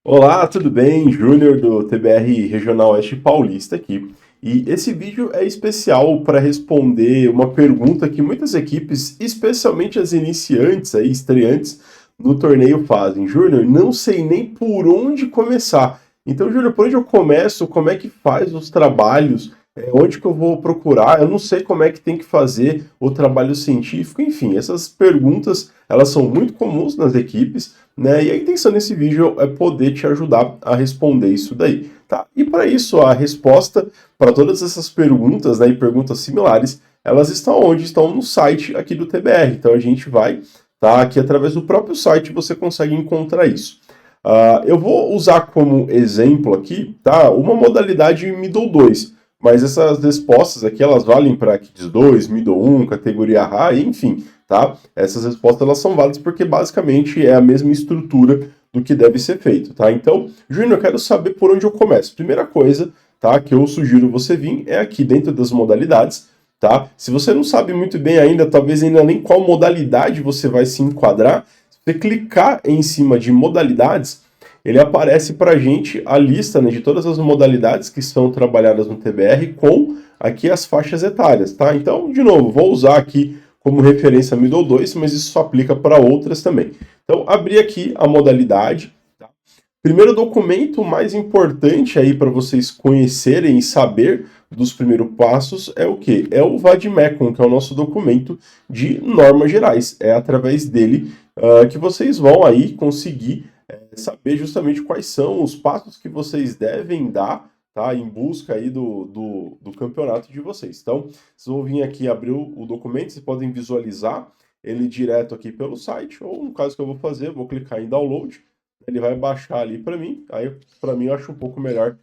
Olá, tudo bem? Júnior do TBR Regional Oeste Paulista aqui. E esse vídeo é especial para responder uma pergunta que muitas equipes, especialmente as iniciantes, aí, estreantes, no torneio fazem. Júnior, não sei nem por onde começar. Então, Júnior, por onde eu começo? Como é que faz os trabalhos? Onde que eu vou procurar? Eu não sei como é que tem que fazer o trabalho científico. Enfim, essas perguntas, elas são muito comuns nas equipes, né? E a intenção desse vídeo é poder te ajudar a responder isso daí, tá? E para isso, a resposta para todas essas perguntas, né, e perguntas similares, elas estão onde? Estão no site aqui do TBR. Então a gente vai, tá? Aqui através do próprio site você consegue encontrar isso. Eu vou usar como exemplo aqui, tá? Uma modalidade Middle 2, mas essas respostas aqui elas valem para Kids 2, Middle 1, categoria High, enfim, tá? Essas respostas elas são válidas porque basicamente é a mesma estrutura do que deve ser feito, tá? Então, Júnior, eu quero saber por onde eu começo. Primeira coisa, tá, que eu sugiro você vir é aqui dentro das modalidades, tá? Se você não sabe muito bem ainda, talvez ainda nem qual modalidade você vai se enquadrar, se você clicar em cima de modalidades, ele aparece para a gente a lista, né, de todas as modalidades que são trabalhadas no TBR com aqui as faixas etárias, tá? Então, de novo, vou usar aqui como referência Middle 2, mas isso só aplica para outras também. Então, abri aqui a modalidade. Tá? Primeiro documento mais importante aí para vocês conhecerem e saber dos primeiros passos é o que? É o VADMECON, que é o nosso documento de normas gerais. É através dele que vocês vão aí conseguir saber justamente quais são os passos que vocês devem dar, tá, em busca aí do campeonato de vocês. Então, vocês vão vir aqui abrir o documento, vocês podem visualizar ele direto aqui pelo site, ou no caso que eu vou fazer, eu vou clicar em download, ele vai baixar ali para mim, aí para mim eu acho um pouco melhor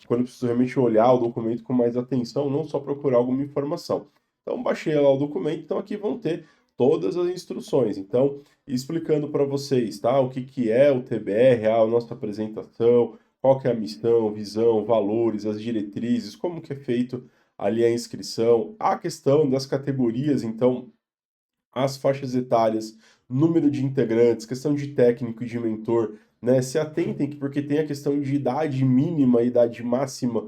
quando eu preciso realmente olhar o documento com mais atenção, não só procurar alguma informação. Então, baixei lá o documento, então aqui vão ter todas as instruções. Então, explicando para vocês, tá? O que, que é o TBR, a nossa apresentação, qual que é a missão, visão, valores, as diretrizes, como que é feito ali a inscrição, a questão das categorias, então, as faixas etárias, número de integrantes, questão de técnico e de mentor, né? Se atentem, porque tem a questão de idade mínima e idade máxima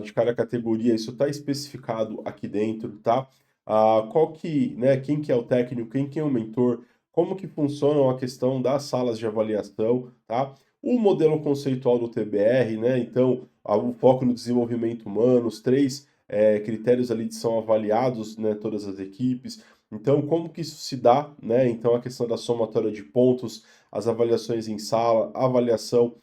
de cada categoria, isso está especificado aqui dentro, tá? Qual que, né, quem que é o técnico, quem que é o mentor, como que funciona a questão das salas de avaliação, tá? O modelo conceitual do TBR, né? Então, o foco no desenvolvimento humano, os três critérios ali que são avaliados, né, todas as equipes. Então, como que isso se dá, né? Então, a questão da somatória de pontos, as avaliações em sala, a avaliação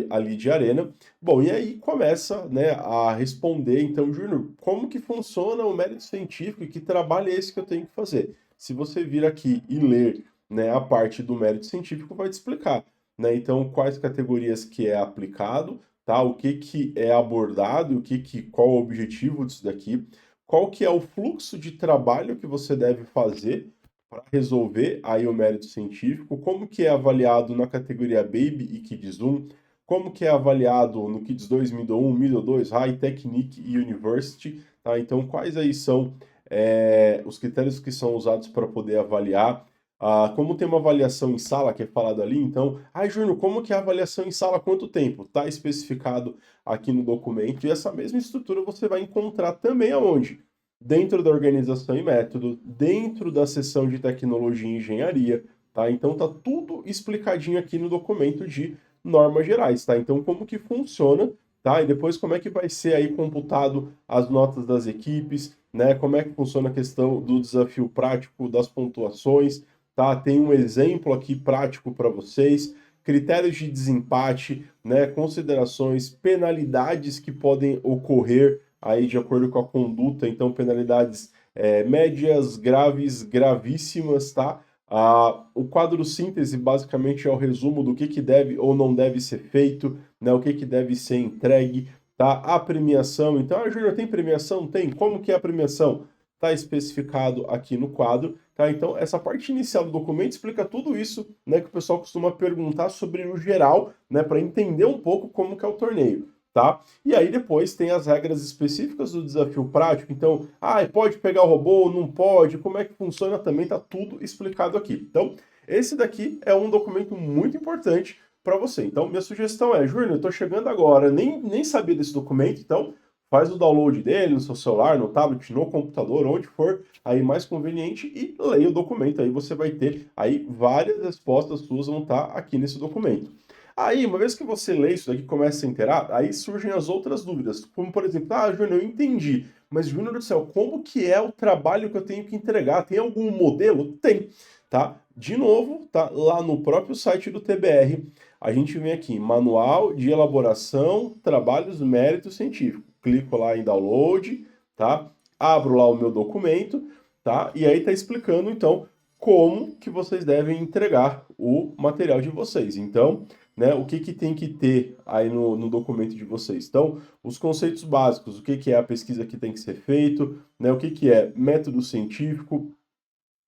ali de arena. Bom, e aí começa, né, a responder, então, Júnior, como que funciona o mérito científico e que trabalho é esse que eu tenho que fazer? Se você vir aqui e ler, né, a parte do mérito científico, vai te explicar, né? Então, quais categorias que é aplicado, tá? O que que é abordado, qual é o objetivo disso daqui, qual que é o fluxo de trabalho que você deve fazer para resolver aí o mérito científico, como que é avaliado na categoria Baby e Kids 1, como que é avaliado no Kids 2, Middle 1, Middle 2, High, Technique e University, tá? Então, quais aí são os critérios que são usados para poder avaliar, como tem uma avaliação em sala, que é falado ali, então, Júnior, como que é a avaliação em sala, quanto tempo? Está especificado aqui no documento, e essa mesma estrutura você vai encontrar também aonde? Dentro da organização e método, dentro da seção de tecnologia e engenharia, tá? Então tá tudo explicadinho aqui no documento de normas gerais, tá? Então como que funciona, tá? E depois como é que vai ser aí computado as notas das equipes, né? Como é que funciona a questão do desafio prático, das pontuações, tá? Tem um exemplo aqui prático para vocês, critérios de desempate, né? Considerações, penalidades que podem ocorrer aí de acordo com a conduta, então penalidades médias, graves, gravíssimas, tá? O quadro síntese basicamente é o resumo do que deve ou não deve ser feito, né? O que deve ser entregue, tá? A premiação, então, Júnior, tem premiação? Tem. Como que é a premiação? Está especificado aqui no quadro, tá? Então, essa parte inicial do documento explica tudo isso, né, que o pessoal costuma perguntar sobre o geral, né, para entender um pouco como que é o torneio, tá? E aí depois tem as regras específicas do desafio prático, então, pode pegar o robô, não pode, como é que funciona também, tá tudo explicado aqui. Então, esse daqui é um documento muito importante, para você. Então, minha sugestão é, Júnior, eu estou chegando agora, nem sabia desse documento, então faz o download dele no seu celular, no tablet, no computador, onde for aí mais conveniente e leia o documento. Aí você vai ter aí várias respostas suas vão estar aqui nesse documento. Aí, uma vez que você lê isso daqui, começa a inteirar, aí surgem as outras dúvidas, como por exemplo, Júnior, eu entendi, mas Júnior do céu, como que é o trabalho que eu tenho que entregar? Tem algum modelo? Tem, tá? De novo, tá lá no próprio site do TBR, a gente vem aqui, Manual de Elaboração, Trabalhos do Mérito Científico. Clico lá em Download, tá? Abro lá o meu documento, tá? E aí tá explicando, então, como que vocês devem entregar o material de vocês. Então, né, o que tem que ter aí no documento de vocês. Então, os conceitos básicos, o que é a pesquisa que tem que ser feito, né, o que é método científico,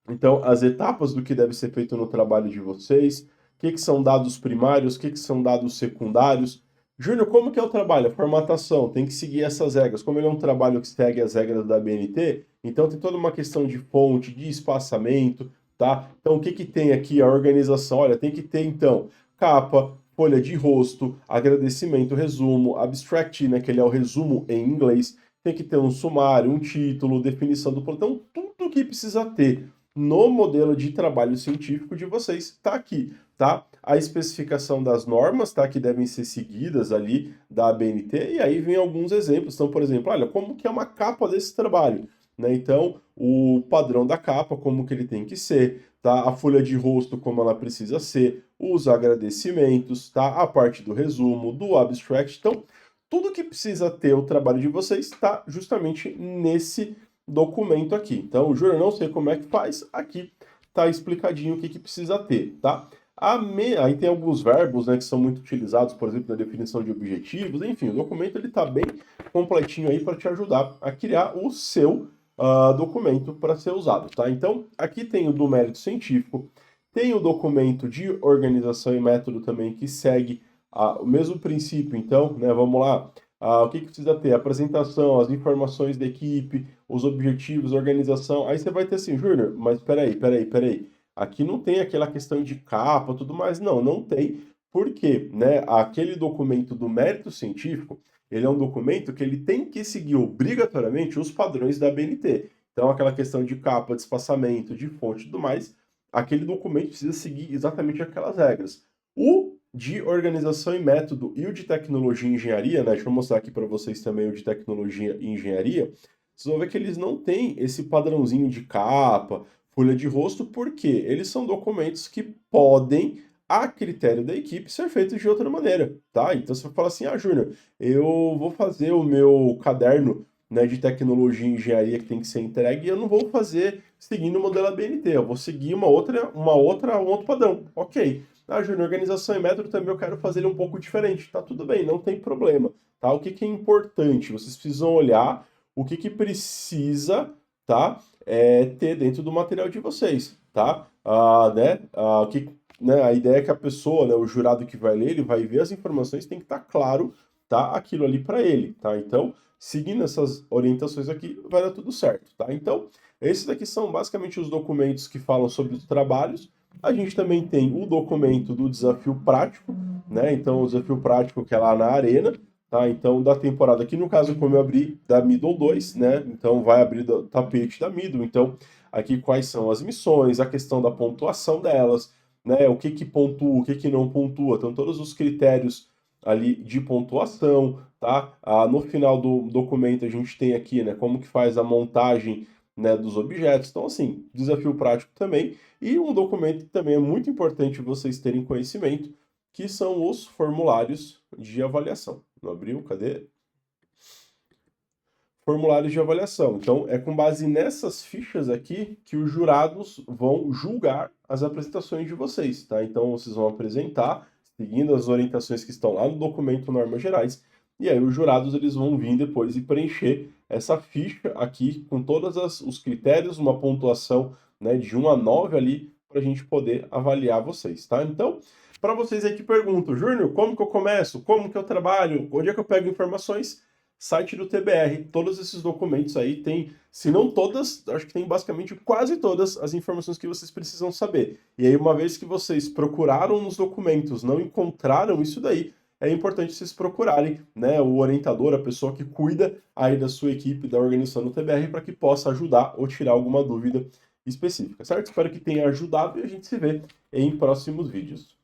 então, as etapas do que deve ser feito no trabalho de vocês, o que são dados primários, o que são dados secundários. Júnior, como que é o trabalho? A formatação, tem que seguir essas regras. Como ele é um trabalho que segue as regras da BNT, então tem toda uma questão de fonte, de espaçamento, tá? Então, o que tem aqui? A organização, olha, tem que ter, então, capa, folha de rosto, agradecimento, resumo, abstract, né, que ele é o resumo em inglês, tem que ter um sumário, um título, definição do plano, então tudo que precisa ter no modelo de trabalho científico de vocês está aqui, tá? A especificação das normas, tá? Que devem ser seguidas ali da ABNT, e aí vem alguns exemplos. Então, por exemplo, olha, como que é uma capa desse trabalho, né? Então, o padrão da capa, como que ele tem que ser, tá? A folha de rosto, como ela precisa ser, os agradecimentos, tá? A parte do resumo, do abstract. Então, tudo que precisa ter o trabalho de vocês está justamente nesse documento aqui. Então, Júnior, não sei como é que faz, aqui tá explicadinho o que precisa ter, tá? Aí tem alguns verbos, né, que são muito utilizados, por exemplo, na definição de objetivos, enfim, o documento ele tá bem completinho aí para te ajudar a criar o seu documento para ser usado, tá? Então, aqui tem o do mérito científico, tem o documento de organização e método também que segue o mesmo princípio, então, né, vamos lá. O que precisa ter? Apresentação, as informações da equipe, os objetivos, a organização. Aí você vai ter assim, Júnior, mas peraí. Aqui não tem aquela questão de capa, tudo mais. Não tem. Por quê? Né? Aquele documento do mérito científico, ele é um documento que ele tem que seguir obrigatoriamente os padrões da BNT. Então, aquela questão de capa, de espaçamento, de fonte e tudo mais, aquele documento precisa seguir exatamente aquelas regras. O de organização e método e o de tecnologia e engenharia, né? Deixa eu mostrar aqui para vocês também o de tecnologia e engenharia. Vocês vão ver que eles não têm esse padrãozinho de capa, folha de rosto, porque eles são documentos que podem, a critério da equipe, ser feitos de outra maneira, tá? Então você vai falar assim, Júnior, eu vou fazer o meu caderno, né, de tecnologia e engenharia que tem que ser entregue e eu não vou fazer seguindo o modelo ABNT, eu vou seguir um outro padrão. Ok. Júnior, organização e método também eu quero fazer ele um pouco diferente. Tá tudo bem, não tem problema, tá? O que é importante? Vocês precisam olhar o que precisa, tá? Ter dentro do material de vocês, tá? A ideia é que a pessoa, né, o jurado que vai ler, ele vai ver as informações, tem que estar claro, tá? Aquilo ali para ele, tá? Então, seguindo essas orientações aqui, vai dar tudo certo, tá? Então, esses daqui são basicamente os documentos que falam sobre os trabalhos. A gente também tem o documento do desafio prático, né? Então, o desafio prático que é lá na arena, tá? Então, da temporada aqui, no caso, como eu abri da Middle 2, né? Então, vai abrir do tapete da Middle. Então, aqui quais são as missões, a questão da pontuação delas, né? O que pontua, o que não pontua. Então, todos os critérios ali de pontuação, tá? No final do documento, a gente tem aqui, né? Como que faz a montagem, né, dos objetos. Então, assim, desafio prático também. E um documento que também é muito importante vocês terem conhecimento, que são os formulários de avaliação. Não abriu? Cadê? Formulários de avaliação. Então, é com base nessas fichas aqui que os jurados vão julgar as apresentações de vocês, tá? Então, vocês vão apresentar, seguindo as orientações que estão lá no documento Normas Gerais, e aí os jurados eles vão vir depois e preencher essa ficha aqui com todos os critérios, uma pontuação, né, de 1 a 9 ali, para a gente poder avaliar vocês, tá? Então, para vocês aí que perguntam, Júnior, como que eu começo? Como que eu trabalho? Onde é que eu pego informações? site do TBR. Todos esses documentos aí tem, se não todas, acho que tem basicamente quase todas as informações que vocês precisam saber. E aí, uma vez que vocês procuraram nos documentos, não encontraram isso daí, é importante vocês procurarem, né, o orientador, a pessoa que cuida aí da sua equipe, da organização do TBR, para que possa ajudar ou tirar alguma dúvida específica, certo? Espero que tenha ajudado e a gente se vê em próximos vídeos.